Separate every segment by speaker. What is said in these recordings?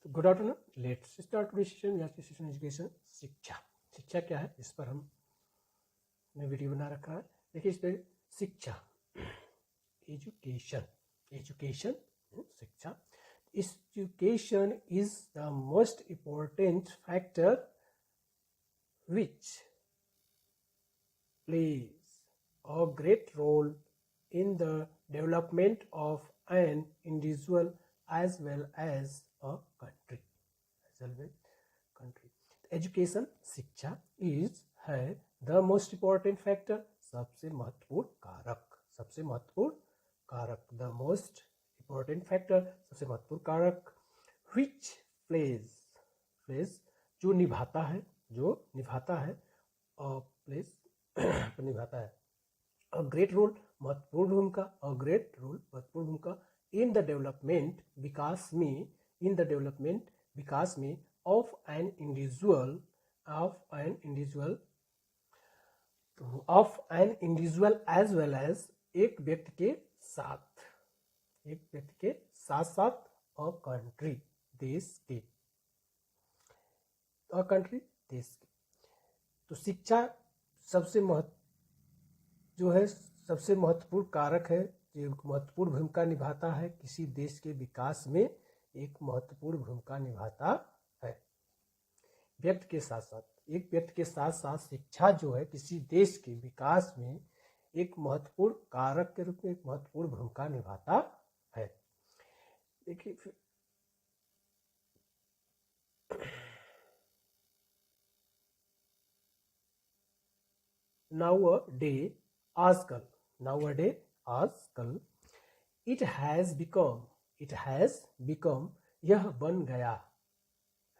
Speaker 1: Good afternoon, let's start today session. आज की session education शिक्षा। शिक्षा क्या है, इस पर हमने वीडियो बना रखा है। देखिए इस पर शिक्षा, एजुकेशन, एजुकेशन शिक्षा। Education is the most important factor which plays a great role in the development of an individual as well as a country. Education शिक्षा इज है द मोस्ट इम्पोर्टेंट फैक्टर, सबसे महत्वपूर्ण कारक, सबसे महत्वपूर्ण कारक, द मोस्ट इम्पोर्टेंट फैक्टर, सबसे महत्वपूर्ण कारक, विच प्लेज, प्लेज जो निभाता है, जो निभाता है, और प्लेज निभाता है, अ ग्रेट रोल महत्वपूर्ण भूमिका, अ ग्रेट रोल महत्वपूर्ण भूमिका, इन द डेवलपमेंट विकास में, इन द डेवलपमेंट विकास में, of an individual, of an individual, of an individual as well as एक व्यक्ति के साथ, एक व्यक्ति के साथ साथ a country देश के, a country देश के। तो शिक्षा सबसे जो है सबसे महत्वपूर्ण कारक है, जो महत्वपूर्ण भूमिका निभाता है किसी देश के विकास में, एक महत्वपूर्ण भूमिका निभाता है। व्यक्ति के साथ साथ, एक व्यक्ति के साथ साथ शिक्षा जो है किसी देश के विकास में एक महत्वपूर्ण कारक के रूप में एक महत्वपूर्ण भूमिका निभाता है। देखिए nowadays, आजकल, nowadays आजकल, it has become यह बन गया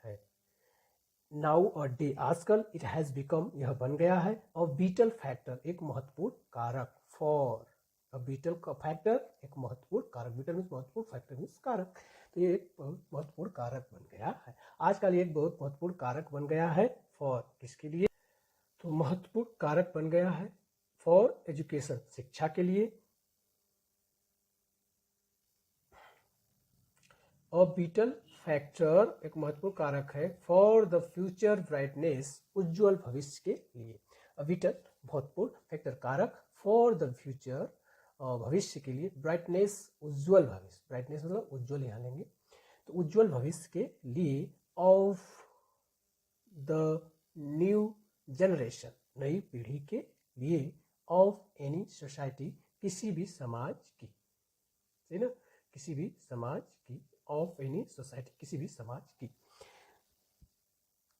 Speaker 1: है, nowadays आजकल, it has become यह बन गया है, और vital factor एक महत्वपूर्ण कारक, for a vital factor एक महत्वपूर्ण कारक, vital मीन्स महत्वपूर्ण, factor मीन्स कारक, तो ये एक बहुत महत्वपूर्ण कारक बन गया है। आजकल ये एक बहुत महत्वपूर्ण कारक बन गया है, for किसके लिए, तो महत्वपूर्ण कारक बन गया है फॉर एजुकेशन शिक्षा के लिए, और विटल फैक्टर एक महत्वपूर्ण कारक है फॉर द फ्यूचर ब्राइटनेस उज्जवल भविष्य के लिए, विटल महत्वपूर्ण फैक्टर कारक फॉर द फ्यूचर भविष्य के लिए, ब्राइटनेस उज्जवल भविष्य, ब्राइटनेस मतलब उज्जवल यहाँ लेंगे, तो उज्जवल भविष्य के लिए, ऑफ द न्यू जनरेशन नई पीढ़ी के लिए, ऑफ एनी सोसाइटी किसी भी समाज की, है ना, किसी भी समाज की, ऑफ एनी सोसाइटी किसी भी समाज की।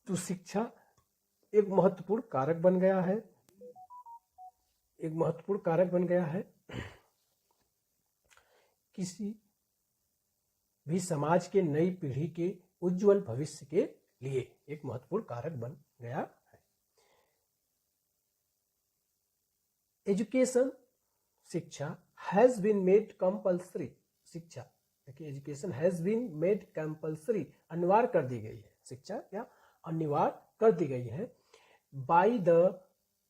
Speaker 1: तो शिक्षा एक महत्वपूर्ण कारक बन गया है, एक महत्वपूर्ण कारक बन गया है किसी भी समाज के नई पीढ़ी के उज्जवल भविष्य के लिए, एक महत्वपूर्ण कारक बन गया है। एजुकेशन शिक्षा हैज बीन मेड कंपल्सरी, शिक्षा देखिए education has been made compulsory अनिवार्य कर दी गई है, शिक्षा क्या अनिवार्य कर दी गई है, बाय द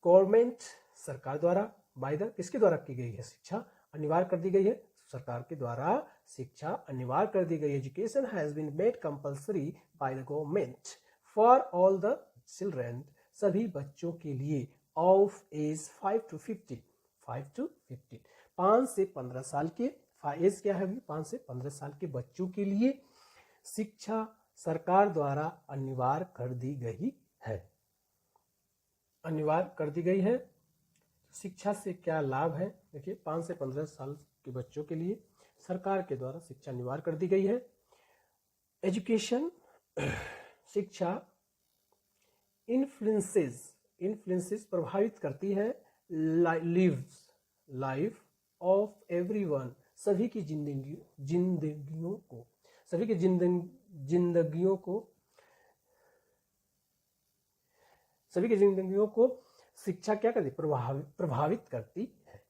Speaker 1: गवर्नमेंट सरकार द्वारा, बाय द किसके द्वारा की गई है, शिक्षा अनिवार्य कर दी गई है, सरकार के द्वारा शिक्षा अनिवार्य कर दी गई। Education has been made compulsory by the government for all the children, सभी बच्चों के लिए, ऑफ एज 5 to 15, 5 to 15, 5 से 15 साल के, एज क्या है अभी 5 से 15 साल के बच्चों के लिए शिक्षा सरकार द्वारा अनिवार्य कर दी गई है, अनिवार्य कर दी गई है। शिक्षा से क्या लाभ है, देखिए 5 से 15 साल के बच्चों के लिए सरकार के द्वारा शिक्षा अनिवार्य कर दी गई है। एजुकेशन शिक्षा इन्फ्लुएंसेस प्रभावित करती है, लाइफ ऑफ एवरीवन सभी की जिंदगियों को, सभी की जिंदगियों को, सभी की जिंदगियों को शिक्षा क्या करती है, प्रभावित करती है।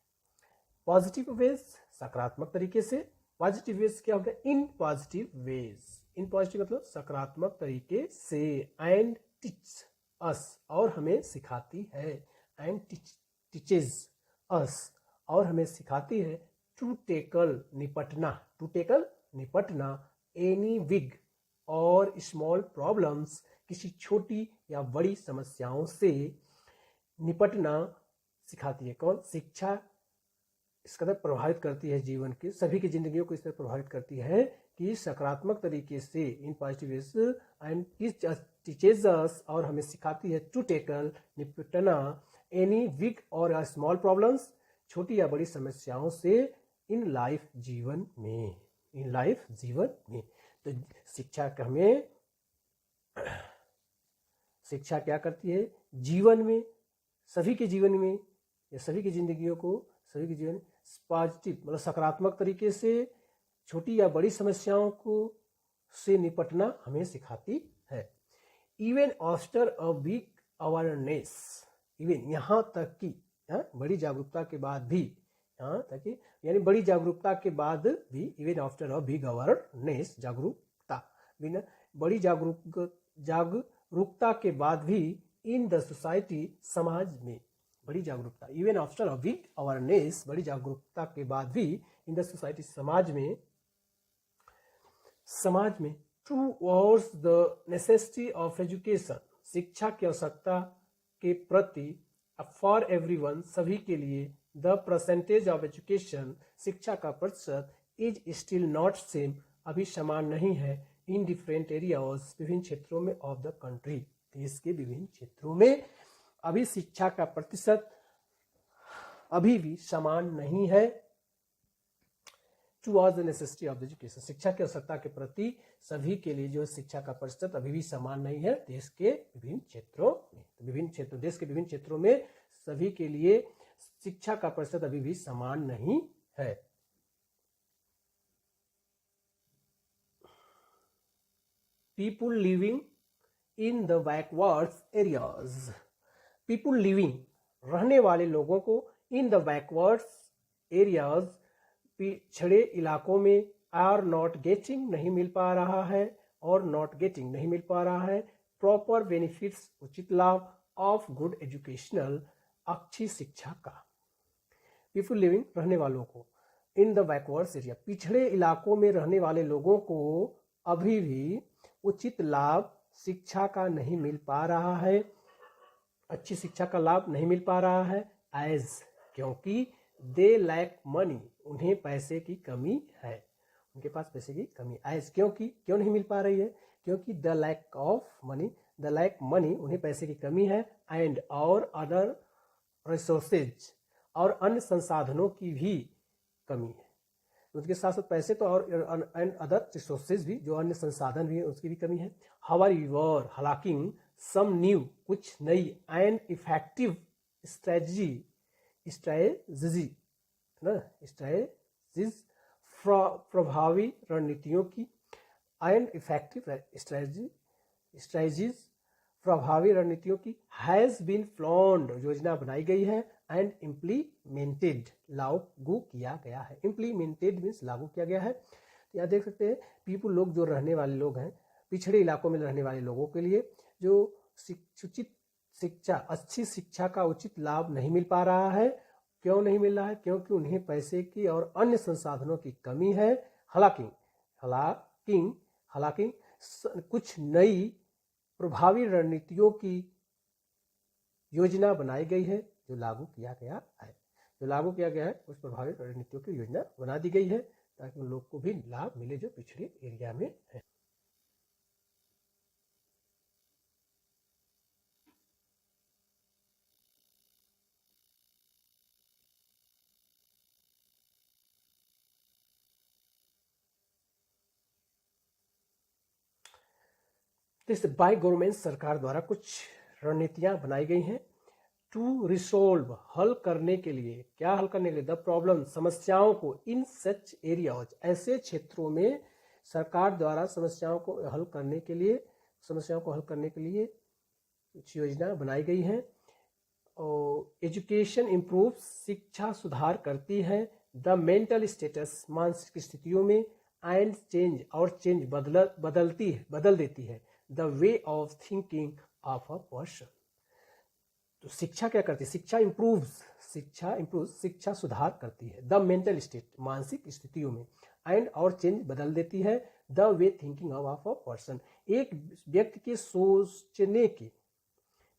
Speaker 1: पॉजिटिव वेज सकारात्मक तरीके से, पॉजिटिव वेज क्या होता है, in positive ways, in positive मतलब सकारात्मक तरीके से, एंड टीच अस और हमें सिखाती है, एंड टीचेज अस और हमें सिखाती है, टू टेकल निपटना, टू टेकल निपटना, एनी बिग और स्मॉल प्रॉब्लम्स, किसी छोटी या बड़ी समस्याओं से निपटना सिखाती है। कौन? शिक्षा इस कदर प्रभावित करती है जीवन के सभी की जिंदगियों को इस तरह प्रभावित करती है कि सकारात्मक तरीके से in positive ways and teaches us, और हमें सिखाती है टू टेकल, निपटना एनी बिग और स्मॉल प्रॉब्लम्स, छोटी या बड़ी समस्याओं से इन लाइफ जीवन में, इन लाइफ जीवन में। तो शिक्षा का हमें, शिक्षा क्या करती है जीवन में, सभी के जीवन में या सभी की जिंदगियों को, सभी के जीवन पॉजिटिव मतलब सकारात्मक तरीके से छोटी या बड़ी समस्याओं को से निपटना हमें सिखाती है। Even after a big awareness, even यहाँ तक कि बड़ी जागरूकता के बाद भी, यहाँ तक कि यानी बड़ी जागरूकता के बाद भी, even after a big awareness, जागरूकता बिना बड़ी जागरूकता के बाद भी, इन द सोसाइटी, समाज में, बड़ी जागरूकता, even after a big awareness, बड़ी जागरूकता के बाद भी, इन द सोसाइटी, समाज में towards the necessity of education, शिक्षा की आवश्यकता के प्रति, फॉर एवरीवन, सभी के लिए, द परसेंटेज ऑफ एजुकेशन, शिक्षा का प्रतिशत, इज स्टिल नॉट सेम, अभी समान नहीं है, इन डिफरेंट एरियाज, विभिन्न क्षेत्रों में, ऑफ द कंट्री, देश के विभिन्न क्षेत्रों में अभी शिक्षा का प्रतिशत अभी भी समान नहीं है। Towards the necessity of education, शिक्षा की आवश्यकता के प्रति सभी के लिए जो शिक्षा का प्रतिशत अभी भी समान नहीं है देश के विभिन्न क्षेत्रों में। देश के विभिन्न क्षेत्रों में सभी के लिए शिक्षा का प्रतिशत अभी भी समान नहीं है। People living in the backwards areas, people living, रहने वाले लोगों को, इन द बैकवर्ड्स एरियाज, पिछड़े इलाकों में, आर नॉट गेटिंग, नहीं मिल पा रहा है, और नॉट गेटिंग, नहीं मिल पा रहा है, प्रॉपर बेनिफिट्स, उचित लाभ, ऑफ गुड एजुकेशनल, अच्छी शिक्षा का। पीपुल लिविंग, रहने वालों को, इन द बैकवर्ड्स एरिया, पिछड़े इलाकों में रहने वाले लोगों को अभी भी उचित लाभ शिक्षा का नहीं मिल पा रहा है, अच्छी शिक्षा का लाभ नहीं मिल पा रहा है, एज, क्योंकि दे लैक मनी, उन्हें पैसे की कमी है, उनके पास पैसे की कमी, एज, क्योंकि, क्यों नहीं मिल पा रही है, क्योंकि the lack of money, the lack money, उन्हें पैसे की कमी है, एंड और अदर रिसोर्सेज, और अन्य संसाधनों की भी कमी है, उसके साथ साथ पैसे तो, और एंड अदर रिसोर्सेज भी, जो अन्य संसाधन भी है उसकी भी कमी है। हाउएवर, हालांकि, सम न्यू, कुछ नई, एंड इफेक्टिव स्ट्रेटजीज, प्रभावी रणनीतियों की, एंड इफेक्टिव स्ट्रेटजीज, प्रभावी रणनीतियों की, हैज बीन प्लान्ड, योजना बनाई गई है, एंड इम्प्लीमेंटेड, लागू किया गया है। इम्प्लीमेंटेड मीन्स लागू किया गया है। यहाँ देख सकते हैं पीपुल, लोग, जो रहने वाले लोग हैं, पिछड़े इलाकों में रहने वाले लोगों के लिए जो उचित शिक्षा, अच्छी शिक्षा का उचित लाभ नहीं मिल पा रहा है। क्यों नहीं मिल रहा है? क्योंकि उन्हें पैसे की और अन्य संसाधनों की कमी है। हालांकि कुछ नई प्रभावी रणनीतियों की योजना बनाई गई है, जो लागू किया गया है, उस प्रभावी रणनीतियों की योजना बना दी गई है ताकि उन लोग को भी लाभ मिले जो पिछड़े एरिया में है। जैसे बाय गवर्नमेंट, सरकार द्वारा कुछ रणनीतियां बनाई गई हैं टू रिसोल्व, हल करने के लिए। क्या हल करने के लिए? द प्रॉब्लम, समस्याओं को, इन सच एरियाज, ऐसे क्षेत्रों में सरकार द्वारा समस्याओं को हल करने के लिए कुछ योजना बनाई गई है। और एजुकेशन इम्प्रूव, शिक्षा सुधार करती है। द मेंटल स्टेटस, मानसिक स्थितियों में। एंड चेंज, और चेंज बदल देती है। The way of thinking of a person. तो शिक्षा क्या करती है? शिक्षा इम्प्रूव्स, शिक्षा सुधार करती है। द मेंटल स्टेट, मानसिक स्थितियों में। एंड, और चेंज बदल देती है। The way thinking of a person, एक व्यक्ति के सोचने के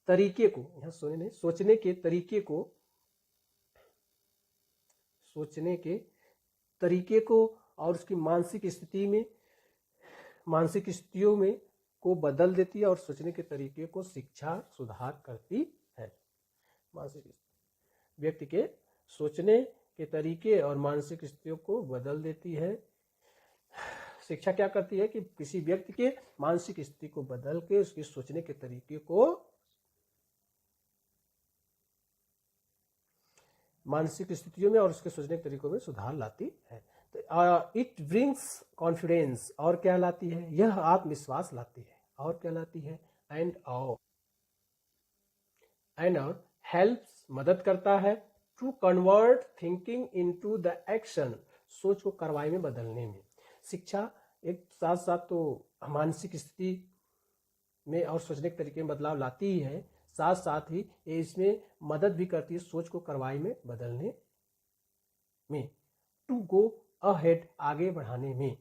Speaker 1: तरीके को, यहाँ सोचने नहीं, सोचने के तरीके को और उसकी मानसिक स्थितियों में को बदल देती है और सोचने के तरीके को शिक्षा सुधार करती है। मानसिक व्यक्ति के सोचने के तरीके और मानसिक स्थितियों को बदल देती है। शिक्षा क्या करती है कि किसी व्यक्ति के मानसिक स्थिति को बदल के उसके सोचने के तरीके को, मानसिक स्थितियों में और उसके सोचने के तरीकों में सुधार लाती है। तो इट ब्रिंग्स कॉन्फिडेंस, और क्या लाती है, यह आत्मविश्वास लाती है, और क्या लाती है, एंड और हेल्प्स, मदद करता है, to convert thinking into the action, सोच को कार्रवाई में बदलने में। शिक्षा एक साथ साथ तो मानसिक स्थिति में और सोचने के तरीके में बदलाव लाती ही है, साथ साथ ही ये इसमें मदद भी करती है सोच को कार्रवाई में बदलने में, टू गो अहेड, आगे बढ़ाने में,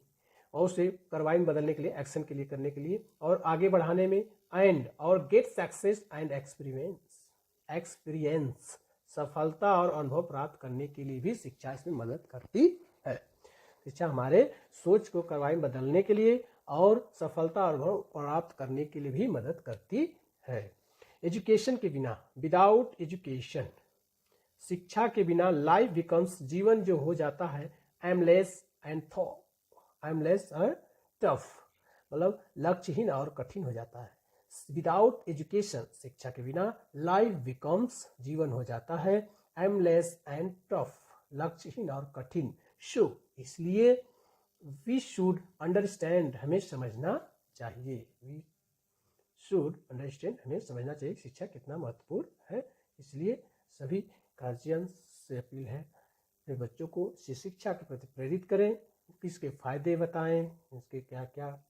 Speaker 1: और उसे कार्रवाई में बदलने के लिए, एक्शन के लिए, करने के लिए और आगे बढ़ाने में, एंड और गेट सक्सेस एंड एक्सपीरियंस, सफलता और अनुभव प्राप्त करने के लिए भी शिक्षा इसमें मदद करती है। शिक्षा हमारे सोच को कार्रवाई में बदलने के लिए और सफलता और अनुभव प्राप्त करने के लिए भी मदद करती है। एजुकेशन के बिना, विदाउट एजुकेशन, शिक्षा के बिना लाइफ बिकम्स, जीवन जो हो जाता है, एमलेस एंड टफ, मतलब लक्ष्यहीन और कठिन हो जाता है। विदाउट एजुकेशन, शिक्षा के बिना लाइफ बिकम्स, जीवन हो जाता है, एमलेस एंड टफ, लक्ष्यहीन और कठिन। सो इसलिए वी शुड अंडरस्टैंड, हमें समझना चाहिए, वी शुड अंडरस्टैंड, हमें समझना चाहिए शिक्षा कितना महत्वपूर्ण है। इसलिए सभी गार्जियंस से अपील है कि बच्चों को शिक्षा के प्रति प्रेरित करें, इसके फायदे बताएं, इसके क्या क्या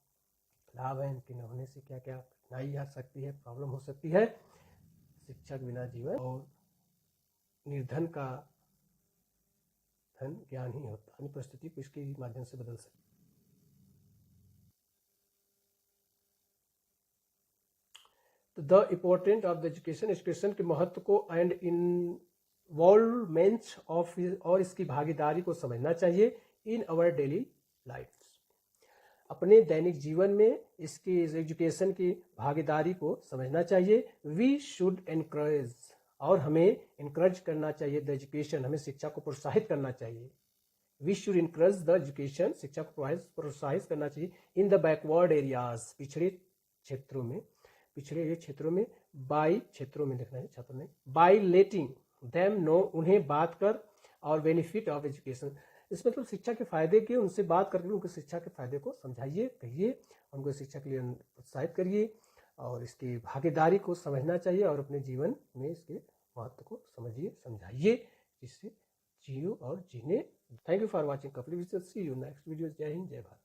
Speaker 1: लाभ हैं, इनके न होने से क्या क्या कठिनाई आ सकती है, प्रॉब्लम हो सकती है। शिक्षा के बिना जीवन, और निर्धन का धन ज्ञान ही होता, अन्य परिस्थिति को इसके माध्यम से बदल सकती है। तो the important of the education के महत्व को एंड इन्वॉल्वमेंट ऑफ, और इसकी भागीदारी को समझना चाहिए, इन अवर डेली लाइफ, अपने दैनिक जीवन में इसकी एजुकेशन की भागीदारी को समझना चाहिए। वी शुड एनकरेज, और हमें इनकरेज करना चाहिए द एजुकेशन, हमें शिक्षा को प्रोत्साहित करना चाहिए। We should encourage the education, शिक्षा को प्रोत्साहित करना चाहिए, इन द बैकवर्ड एरियाज, पिछड़े क्षेत्रों में, बाई क्षेत्रों में लिखना है छात्रों ने, बाई लेटिंग देम नो, उन्हें बात कर, और बेनिफिट ऑफ एजुकेशन, इसमें तो शिक्षा के फायदे के, उनसे बात करके उनको शिक्षा के फायदे को समझाइए, कहिए, उनको शिक्षा के लिए प्रोत्साहित करिए, और इसकी भागीदारी को समझना चाहिए, और अपने जीवन में इसके महत्व को समझिए, समझाइए, जिससे जियो और जीने। Thank you for watching Kapil Vijay, see you next video. जय हिंद, जय भारत।